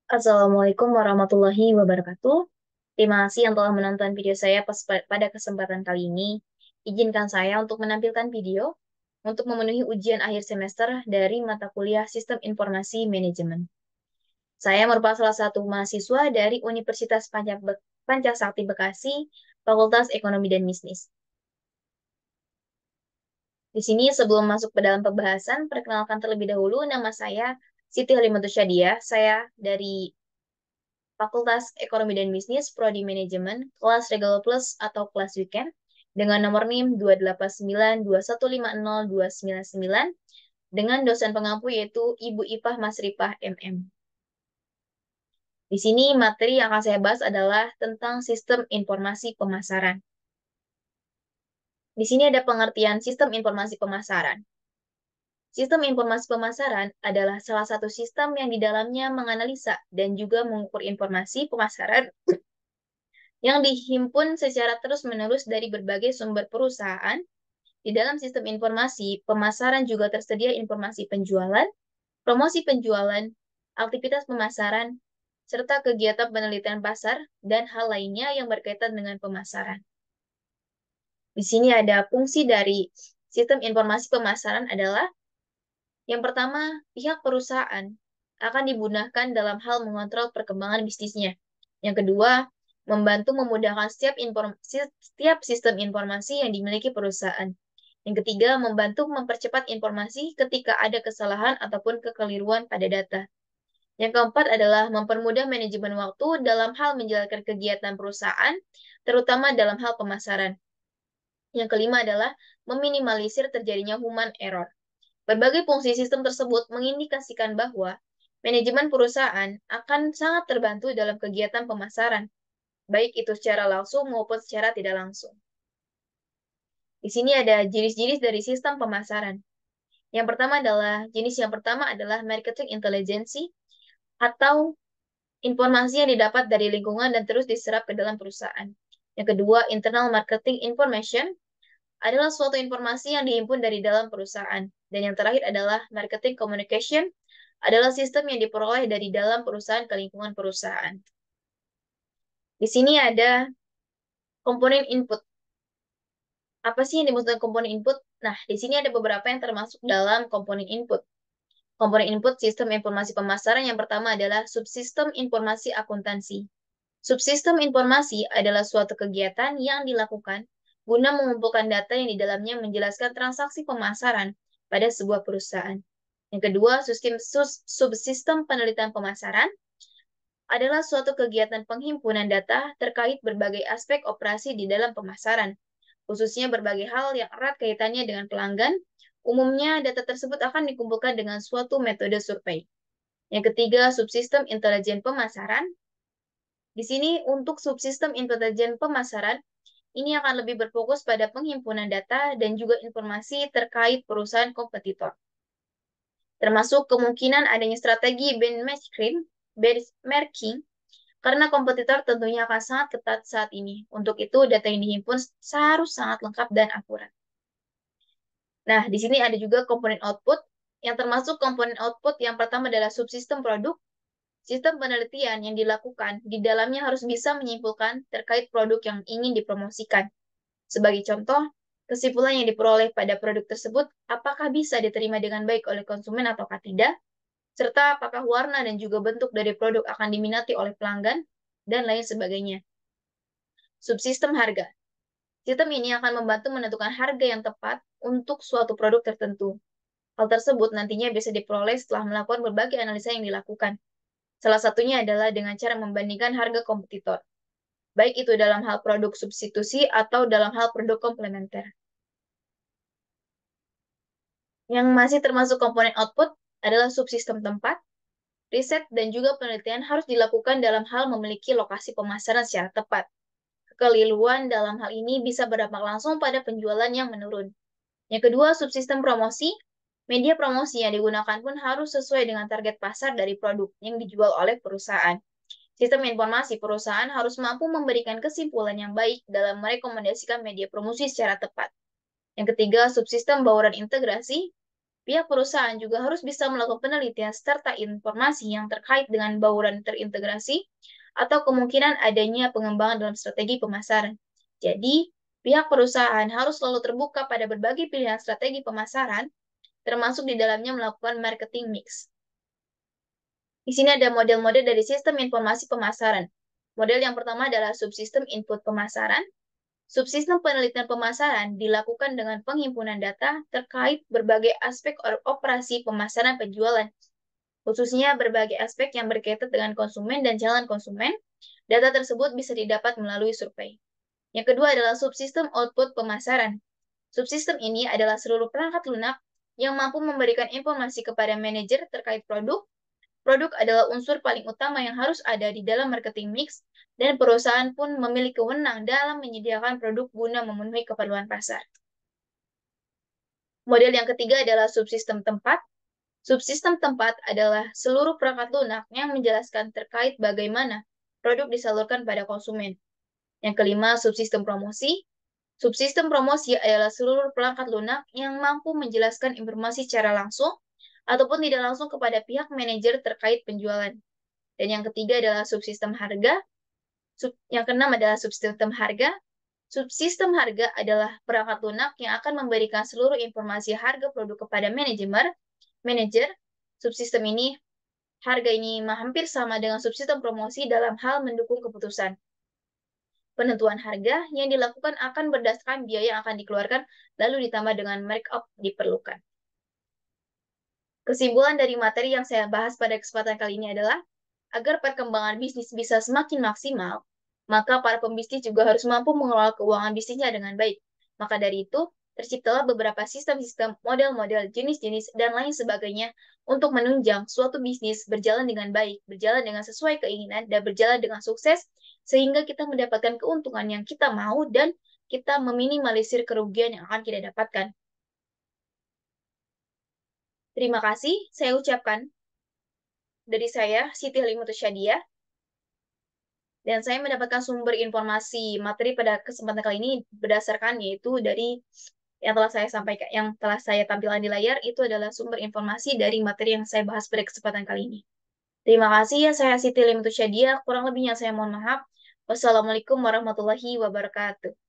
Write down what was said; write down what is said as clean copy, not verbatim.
Assalamualaikum warahmatullahi wabarakatuh. Terima kasih yang telah menonton video saya pada kesempatan kali ini. Izinkan saya untuk menampilkan video untuk memenuhi ujian akhir semester dari mata kuliah Sistem Informasi Manajemen. Saya merupakan salah satu mahasiswa dari Universitas Pancasakti Bekasi, Fakultas Ekonomi dan Bisnis. Di sini sebelum masuk ke dalam pembahasan, perkenalkan terlebih dahulu nama saya Siti Halimatus Syadiah. Saya dari Fakultas Ekonomi dan Bisnis, Prodi Manajemen, kelas Regular Plus atau kelas Weekend, dengan nomor NIM 28921502999, dengan dosen pengampu yaitu Ibu Ipah Masripah MM. Di sini materi yang akan saya bahas adalah tentang sistem informasi pemasaran. Di sini ada pengertian sistem informasi pemasaran. Sistem informasi pemasaran adalah salah satu sistem yang di dalamnya menganalisa dan juga mengukur informasi pemasaran yang dihimpun secara terus-menerus dari berbagai sumber perusahaan. Di dalam sistem informasi pemasaran juga tersedia informasi penjualan, promosi penjualan, aktivitas pemasaran, serta kegiatan penelitian pasar dan hal lainnya yang berkaitan dengan pemasaran. Di sini ada fungsi dari sistem informasi pemasaran adalah yang pertama, pihak perusahaan akan digunakan dalam hal mengontrol perkembangan bisnisnya. Yang kedua, membantu memudahkan setiap sistem informasi yang dimiliki perusahaan. Yang ketiga, membantu mempercepat informasi ketika ada kesalahan ataupun kekeliruan pada data. Yang keempat adalah mempermudah manajemen waktu dalam hal menjalankan kegiatan perusahaan, terutama dalam hal pemasaran. Yang kelima adalah meminimalisir terjadinya human error. Berbagai fungsi sistem tersebut mengindikasikan bahwa manajemen perusahaan akan sangat terbantu dalam kegiatan pemasaran, baik itu secara langsung maupun secara tidak langsung. Di sini ada jenis-jenis dari sistem pemasaran. Jenis yang pertama adalah marketing intelligence atau informasi yang didapat dari lingkungan dan terus diserap ke dalam perusahaan. Yang kedua, internal marketing information adalah suatu informasi yang dihimpun dari dalam perusahaan. Dan yang terakhir adalah marketing communication, adalah sistem yang diperoleh dari dalam perusahaan ke lingkungan perusahaan. Di sini ada komponen input. Apa sih yang dimaksud dengan komponen input? Nah, di sini ada beberapa yang termasuk dalam komponen input. Komponen input sistem informasi pemasaran yang pertama adalah subsistem informasi akuntansi. Subsistem informasi adalah suatu kegiatan yang dilakukan guna mengumpulkan data yang di dalamnya menjelaskan transaksi pemasaran pada sebuah perusahaan. Yang kedua, subsistem penelitian pemasaran adalah suatu kegiatan penghimpunan data terkait berbagai aspek operasi di dalam pemasaran, khususnya berbagai hal yang erat kaitannya dengan pelanggan. Umumnya, data tersebut akan dikumpulkan dengan suatu metode survei. Yang ketiga, subsistem intelijen pemasaran. Di sini, untuk subsistem intelijen pemasaran, ini akan lebih berfokus pada penghimpunan data dan juga informasi terkait perusahaan kompetitor, termasuk kemungkinan adanya strategi benchmarking, karena kompetitor tentunya akan sangat ketat saat ini. Untuk itu, data yang dihimpun harus sangat lengkap dan akurat. Nah, di sini ada juga komponen output, yang termasuk komponen output yang pertama adalah subsistem produk. Sistem penelitian yang dilakukan di dalamnya harus bisa menyimpulkan terkait produk yang ingin dipromosikan. Sebagai contoh, kesimpulan yang diperoleh pada produk tersebut apakah bisa diterima dengan baik oleh konsumen ataukah tidak, serta apakah warna dan juga bentuk dari produk akan diminati oleh pelanggan, dan lain sebagainya. Subsistem harga. Sistem ini akan membantu menentukan harga yang tepat untuk suatu produk tertentu. Hal tersebut nantinya bisa diperoleh setelah melakukan berbagai analisa yang dilakukan. Salah satunya adalah dengan cara membandingkan harga kompetitor, baik itu dalam hal produk substitusi atau dalam hal produk komplementer. Yang masih termasuk komponen output adalah subsistem tempat. Riset dan juga penelitian harus dilakukan dalam hal memiliki lokasi pemasaran secara tepat. Kekeliruan dalam hal ini bisa berdampak langsung pada penjualan yang menurun. Yang kedua, subsistem promosi. Media promosi yang digunakan pun harus sesuai dengan target pasar dari produk yang dijual oleh perusahaan. Sistem informasi perusahaan harus mampu memberikan kesimpulan yang baik dalam merekomendasikan media promosi secara tepat. Yang ketiga, subsistem bauran integrasi. pihak perusahaan juga harus bisa melakukan penelitian serta informasi yang terkait dengan bauran terintegrasi atau kemungkinan adanya pengembangan dalam strategi pemasaran. Jadi, pihak perusahaan harus selalu terbuka pada berbagai pilihan strategi pemasaran, termasuk di dalamnya melakukan marketing mix. Di sini ada model-model dari sistem informasi pemasaran. Model yang pertama adalah subsistem input pemasaran. Subsistem penelitian pemasaran dilakukan dengan penghimpunan data terkait berbagai aspek operasi pemasaran penjualan, khususnya berbagai aspek yang berkaitan dengan konsumen dan jalan konsumen. Data tersebut bisa didapat melalui survei. Yang kedua adalah subsistem output pemasaran. Subsistem ini adalah seluruh perangkat lunak yang mampu memberikan informasi kepada manajer terkait produk. Produk adalah unsur paling utama yang harus ada di dalam marketing mix, dan perusahaan pun memiliki wewenang dalam menyediakan produk guna memenuhi keperluan pasar. Model yang ketiga adalah subsistem tempat. Subsistem tempat adalah seluruh perangkat lunak yang menjelaskan terkait bagaimana produk disalurkan pada konsumen. Yang kelima, subsistem promosi. Subsistem promosi adalah seluruh perangkat lunak yang mampu menjelaskan informasi secara langsung ataupun tidak langsung kepada pihak manajer terkait penjualan. Dan yang ketiga adalah subsistem harga. Yang keenam adalah subsistem harga. Subsistem harga adalah perangkat lunak yang akan memberikan seluruh informasi harga produk kepada manajer. Subsistem ini, harga ini hampir sama dengan subsistem promosi dalam hal mendukung keputusan. Penentuan harga yang dilakukan akan berdasarkan biaya yang akan dikeluarkan, lalu ditambah dengan markup diperlukan. Kesimpulan dari materi yang saya bahas pada kesempatan kali ini adalah, agar perkembangan bisnis bisa semakin maksimal, maka para pembisnis juga harus mampu mengelola keuangan bisnisnya dengan baik. Maka dari itu, terciptalah beberapa sistem-sistem, model-model, jenis-jenis, dan lain sebagainya untuk menunjang suatu bisnis berjalan dengan baik, berjalan dengan sesuai keinginan, dan berjalan dengan sukses, sehingga kita mendapatkan keuntungan yang kita mau dan kita meminimalisir kerugian yang akan kita dapatkan. Terima kasih, saya ucapkan dari saya, Siti Halimatus Syadia, dan saya mendapatkan sumber informasi materi pada kesempatan kali ini berdasarkan yaitu dari yang telah saya sampaikan, yang telah saya tampilkan di layar itu adalah sumber informasi dari materi yang saya bahas pada kesempatan kali ini. Terima kasih ya, saya Siti Halimatus Syadia, kurang lebihnya saya mohon maaf. Wassalamualaikum warahmatullahi wabarakatuh.